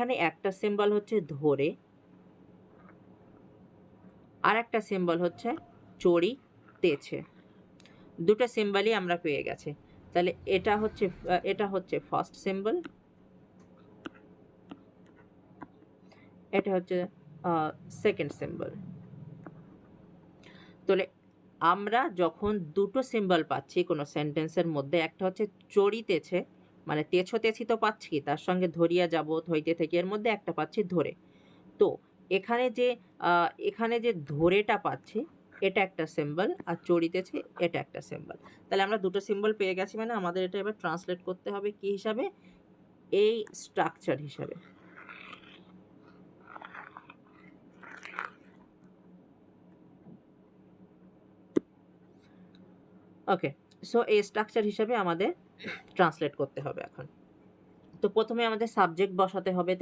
এখানে একটা সিম্বল হচ্ছে ধরে, আর একটা সিম্বল হচ্ছে চড়ি তেছে, দুটো সিম্বলই আমরা পেয়ে গেছি। তাহলে এটা হচ্ছে ফার্স্ট সিম্বল, এটা হচ্ছে সেকেন্ড সিম্বল। তাহলে আমরা যখন দুটো সিম্বল পাচ্ছি কোনো সেন্টেন্সের মধ্যে, একটা হচ্ছে চড়িতেছে মানে তেছো তেছি তো পাচ্ছি, তার সঙ্গে ধরিয়া যাব ধইতে থেকে, এর মধ্যে একটা পাচ্ছি ধরে। তো এখানে যে ধরেটা পাচ্ছি এটা একটা সিম্বল, আর চড়িতেছে এটা একটা সিম্বল। তাহলে আমরা দুটো সিম্বল পেয়ে গেছি, মানে আমাদের এটা এবার ট্রান্সলেট করতে হবে কি হিসাবে, এই স্ট্রাকচার হিসাবে। ওকে, সো এই স্ট্রাকচার হিসাবে আমাদের ট্রান্সলেট করতে হবে এখন। তো প্রথমে আমাদের সাবজেক্ট বসাতে হবে।